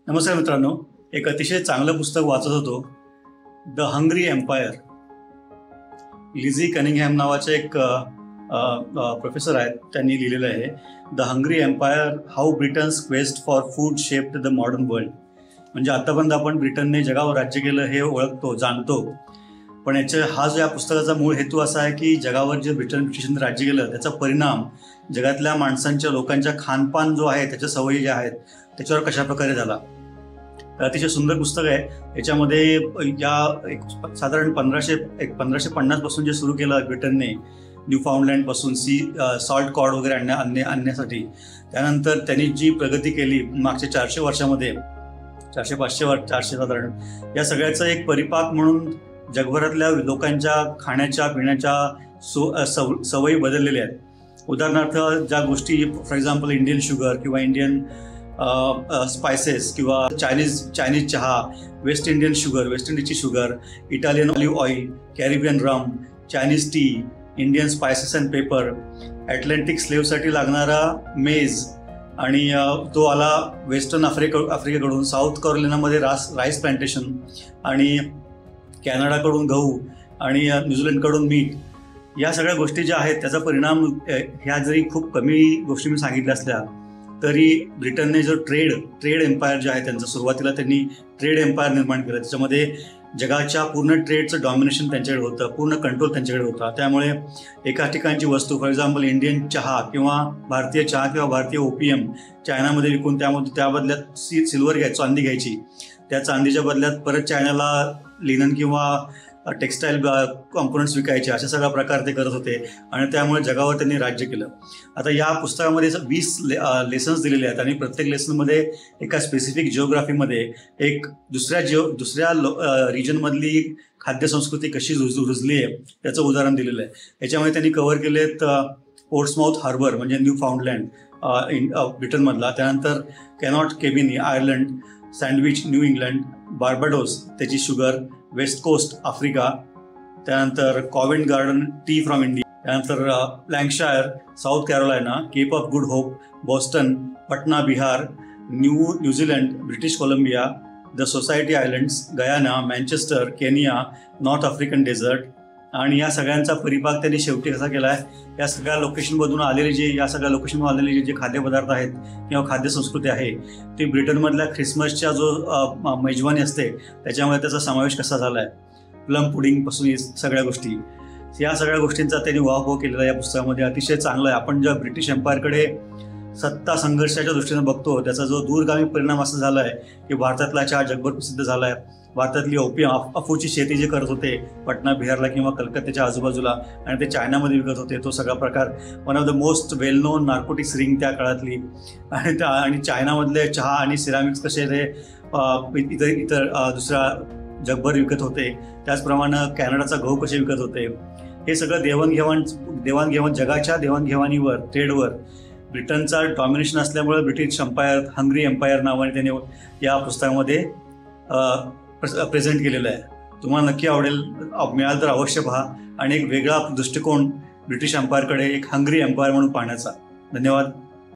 नमस्कार मित्रांनो, एक अतिशय चांगलं पुस्तक वाचत होतो. The hungry empire. Lizzie Cunningham नावाचे एक प्रोफेसर आहेत, त्यांनी लिहिलेलं आहे the hungry empire, how Britain's quest for food shaped the modern world. म्हणजे आतापर्यंत आपण ब्रिटनने जगावर राज्य केलं हे ओळखतो, जाणतो, पण या पुस्तकाचा मूळ हेतू असा आहे की जगावर जे ब्रिटिशांनी राज्य केलं त्याचा परिणाम जगातल्या माणसांच्या, लोकांच्या खानपान जो आहे, त्याच्या सवयी ज्या आहेत त्याच्यावर कशाप्रकारे झाला. तर अतिशय सुंदर पुस्तक आहे. याच्यामध्ये साधारण 1550 पासून जे सुरू केलं ब्रिटनने न्यूफाउंडलँड पासून सॉल्ट कॉर्ड वगैरे आणण्यासाठी, त्यानंतर त्यांनी जी प्रगती केली मागच्या 400 वर्षामध्ये, 400-500 साधारण, या सगळ्याचा एक परिपाक म्हणून जगभरातल्या लोकांच्या खाण्याच्या पिण्याच्या सवयी बदललेल्या आहेत. उदाहरणार्थ ज्या गोष्टी, फॉर एक्झाम्पल इंडियन शुगर किंवा इंडियन स्पायसेस किंवा चायनीज चहा, वेस्ट इंडियनची sugar, Italian olive oil, Caribbean rum, Chinese tea, Indian spices and pepper, Atlantic स्लेव्हसाठी लागणारा मेज, आणि तो आला वेस्टर्न आफ्रिकेकडून, साऊथ कॅरोलिनामध्ये राईस प्लांटेशन, आणि कॅनडाकडून गहू, आणि न्यूझीलंडकडून मीठ. या सगळ्या गोष्टी ज्या आहेत त्याचा परिणाम, ह्या जरी खूप कमी गोष्टी मी सांगितल्या असल्या तरी ब्रिटनने जो ट्रेड एम्पायर जे आहे त्यांचं, सुरुवातीला त्यांनी ट्रेड एम्पायर निर्माण केलं. त्याच्यामध्ये जगाच्या पूर्ण ट्रेडचं डॉमिनेशन त्यांच्याकडे होतं, पूर्ण कंट्रोल त्यांच्याकडे होता. त्यामुळे एका ठिकाणची वस्तू, फॉर एक्झाम्पल इंडियन चहा किंवा भारतीय चहा किंवा भारतीय ओपीएम चायनामध्ये विकून त्या बदल्यात सिल्वर चांदी घ्यायची. त्या चांदीच्या बदल्यात परत चायनाला लिनन किंवा टेक्स्टाईल कॉम्पोनंट्स विकायचे. अशा सगळा प्रकार ते करत होते आणि त्यामुळे जगावर त्यांनी राज्य केलं. आता या पुस्तकामध्ये 20 लेसन्स दिलेले आहेत आणि प्रत्येक लेसनमध्ये एका स्पेसिफिक जिओग्राफीमध्ये एक दुसऱ्या रिजनमधली खाद्यसंस्कृती कशी रुजली आहे त्याचं उदाहरण दिलेलं आहे. याच्यामध्ये त्यांनी कव्हर केलेत पोर्ट्समाउथ हार्बर म्हणजे न्यूफाउंडलँड ब्रिटनमधला, त्यानंतर कॅनॉट केबिनी Ireland, sandwich New England, Barbados त्याची शुगर, वेस्ट कोस्ट आफ्रिका, त्यानंतर Covent Garden tea from India, त्यानंतर Lancashire South Carolina, Cape of Good Hope Boston, Patna Bihar, New Zealand, British Columbia, the Society Islands, Guyana, Manchester, Kenya, North African desert. आणि या सगळ्यांचा परिपाक त्यांनी शेवटी कसा केला आहे, या सगळ्या लोकेशनमधून आलेले जे खाद्यपदार्थ आहेत किंवा खाद्यसंस्कृती आहे ती ब्रिटनमधल्या ख्रिसमसच्या जो मेजवानी असते त्याच्यामध्ये त्याचा समावेश कसा झाला आहे, प्लम पुडिंगपासून सगळ्या गोष्टी, या सगळ्या गोष्टींचा त्यांनी उहापोह केलेला या पुस्तकामध्ये. अतिशय चांगलं आहे. आपण ज्या ब्रिटिश एम्पायरकडे सत्ता संघर्षाच्या दृष्टीने बघतो त्याचा जो दूरगामी परिणाम असा झाला आहे की भारतातला चहा जगभर प्रसिद्ध झाला आहे. भारतातली अफूची शेती जे करत होते पटना बिहारला किंवा कलकत्त्याच्या आजूबाजूला आणि ते चायनामध्ये विकत होते, तो सगळा प्रकार one of the most well non narcotics ring त्या काळातली. आणि चायनामधले चहा आणि सिरामिक्स कसे ते इतर दुसऱ्या जगभर विकत होते, त्याचप्रमाणे कॅनडाचा गहू कसे विकत होते, हे सगळं देवाणघेवाण जगाच्या देवाणघेवाणीवर, ट्रेडवर ब्रिटनचा डॉमिनेशन असल्यामुळे ब्रिटिश एम्पायर, हंग्री एम्पायर नावाने त्याने या पुस्तकामध्ये प्रेझेंट केलेलं आहे. तुम्हाला नक्की आवडेल, मिळालं तर अवश्य पहा आणि एक वेगळा दृष्टिकोन ब्रिटिश एम्पायरकडे, एक हंग्री एम्पायर म्हणून पाहण्याचा. धन्यवाद.